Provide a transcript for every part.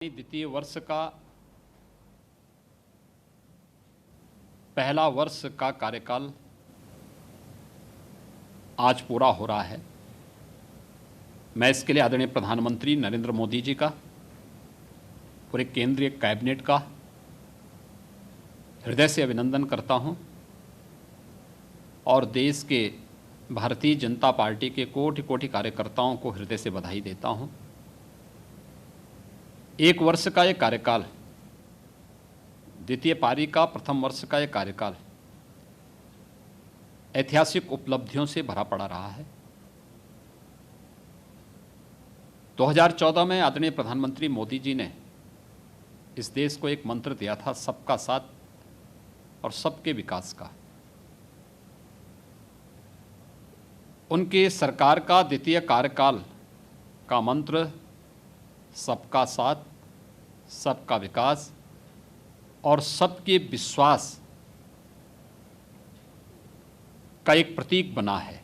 द्वितीय वर्ष का पहला वर्ष का कार्यकाल आज पूरा हो रहा है। मैं इसके लिए आदरणीय प्रधानमंत्री नरेंद्र मोदी जी का, पूरे केंद्रीय कैबिनेट का हृदय से अभिनंदन करता हूं और देश के भारतीय जनता पार्टी के कोटि कोटि कार्यकर्ताओं को हृदय से बधाई देता हूं। एक वर्ष का ये कार्यकाल, द्वितीय पारी का प्रथम वर्ष का ये कार्यकाल ऐतिहासिक उपलब्धियों से भरा पड़ा रहा है। 2014 में आदरणीय प्रधानमंत्री मोदी जी ने इस देश को एक मंत्र दिया था, सबका साथ और सबके विकास का। उनके सरकार का द्वितीय कार्यकाल का मंत्र सबका साथ, सबका विकास और सबके विश्वास का एक प्रतीक बना है।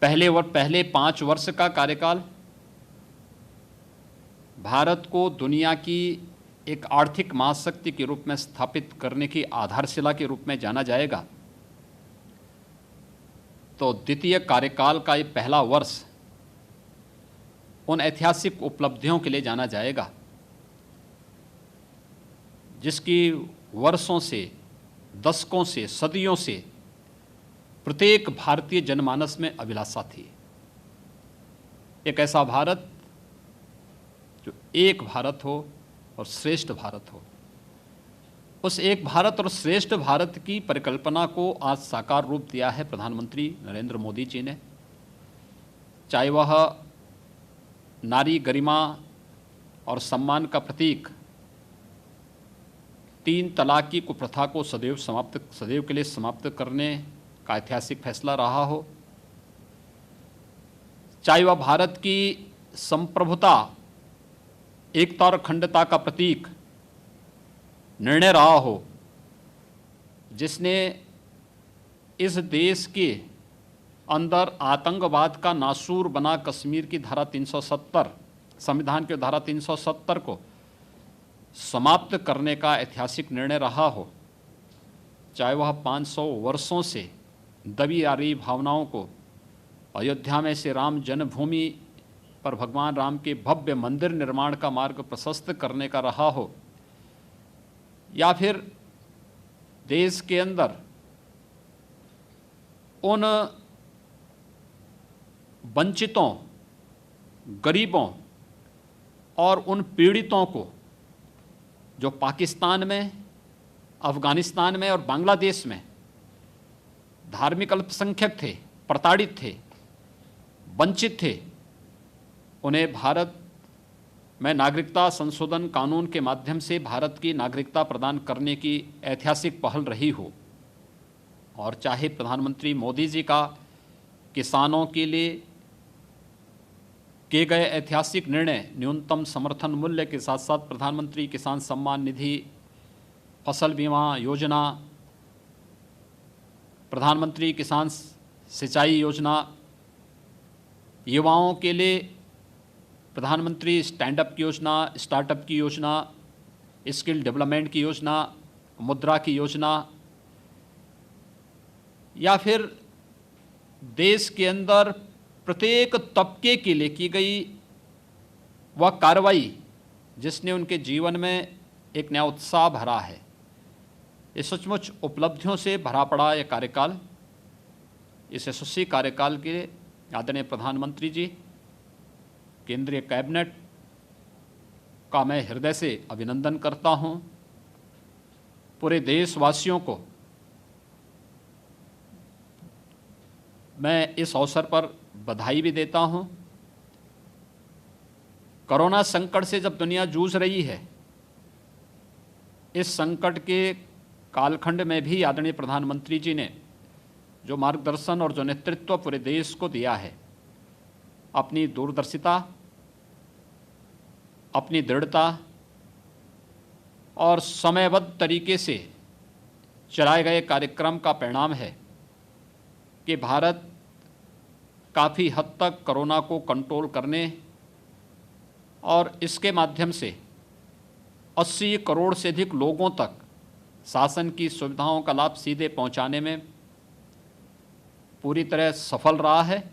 पहले 5 वर्ष का कार्यकाल भारत को दुनिया की एक आर्थिक महाशक्ति के रूप में स्थापित करने की आधारशिला के रूप में जाना जाएगा। तो द्वितीय कार्यकाल का ये पहला वर्ष उन ऐतिहासिक उपलब्धियों के लिए जाना जाएगा जिसकी वर्षों से, दशकों से, सदियों से प्रत्येक भारतीय जनमानस में अभिलाषा थी। एक ऐसा भारत जो एक भारत हो और श्रेष्ठ भारत हो। उस एक भारत और श्रेष्ठ भारत की परिकल्पना को आज साकार रूप दिया है प्रधानमंत्री नरेंद्र मोदी जी ने। चाहे वह नारी गरिमा और सम्मान का प्रतीक 3 तलाक की कुप्रथा को सदैव के लिए समाप्त करने का ऐतिहासिक फैसला रहा हो, चाहे वह भारत की संप्रभुता, एकता और अखंडता का प्रतीक निर्णय रहा हो, जिसने इस देश के अंदर आतंकवाद का नासूर बना कश्मीर की धारा 370, संविधान की धारा 370 को समाप्त करने का ऐतिहासिक निर्णय रहा हो, चाहे वह 500 वर्षों से दबी आ रही भावनाओं को अयोध्या में से राम जन्मभूमि पर भगवान राम के भव्य मंदिर निर्माण का मार्ग प्रशस्त करने का रहा हो, या फिर देश के अंदर उन वंचितों, गरीबों और उन पीड़ितों को जो पाकिस्तान में, अफगानिस्तान में और बांग्लादेश में धार्मिक अल्पसंख्यक थे, प्रताड़ित थे, वंचित थे, उन्हें भारत में नागरिकता संशोधन कानून के माध्यम से भारत की नागरिकता प्रदान करने की ऐतिहासिक पहल रही हो। और चाहे प्रधानमंत्री मोदी जी का किसानों के लिए किए गए ऐतिहासिक निर्णय, न्यूनतम समर्थन मूल्य के साथ साथ प्रधानमंत्री किसान सम्मान निधि, फसल बीमा योजना, प्रधानमंत्री किसान सिंचाई योजना, युवाओं के लिए प्रधानमंत्री स्टैंडअप की योजना, स्टार्टअप की योजना, स्किल डेवलपमेंट की योजना, मुद्रा की योजना, या फिर देश के अंदर प्रत्येक तबके के लिए की गई वह कार्रवाई जिसने उनके जीवन में एक नया उत्साह भरा है। ये सचमुच उपलब्धियों से भरा पड़ा यह कार्यकाल। इस यशस्वी कार्यकाल के लिए आदरणीय प्रधानमंत्री जी, केंद्रीय कैबिनेट का मैं हृदय से अभिनंदन करता हूं। पूरे देशवासियों को मैं इस अवसर पर बधाई भी देता हूं। कोरोना संकट से जब दुनिया जूझ रही है, इस संकट के कालखंड में भी आदरणीय प्रधानमंत्री जी ने जो मार्गदर्शन और जो नेतृत्व पूरे देश को दिया है, अपनी दूरदर्शिता, अपनी दृढ़ता और समयबद्ध तरीके से चलाए गए कार्यक्रम का परिणाम है कि भारत काफ़ी हद तक कोरोना को कंट्रोल करने और इसके माध्यम से 80 करोड़ से अधिक लोगों तक शासन की सुविधाओं का लाभ सीधे पहुंचाने में पूरी तरह सफल रहा है।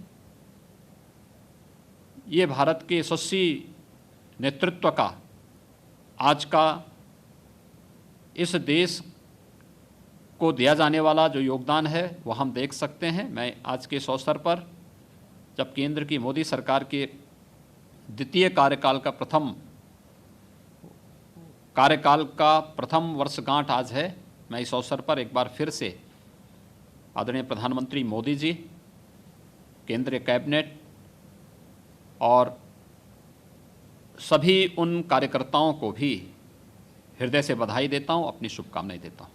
ये भारत के यशस्वी नेतृत्व का आज का इस देश को दिया जाने वाला जो योगदान है वो हम देख सकते हैं। मैं आज के इस अवसर पर, जब केंद्र की मोदी सरकार के द्वितीय कार्यकाल का प्रथम वर्षगांठ आज है, मैं इस अवसर पर एक बार फिर से आदरणीय प्रधानमंत्री मोदी जी, केंद्रीय कैबिनेट और सभी उन कार्यकर्ताओं को भी हृदय से बधाई देता हूं, अपनी शुभकामनाएं देता हूं।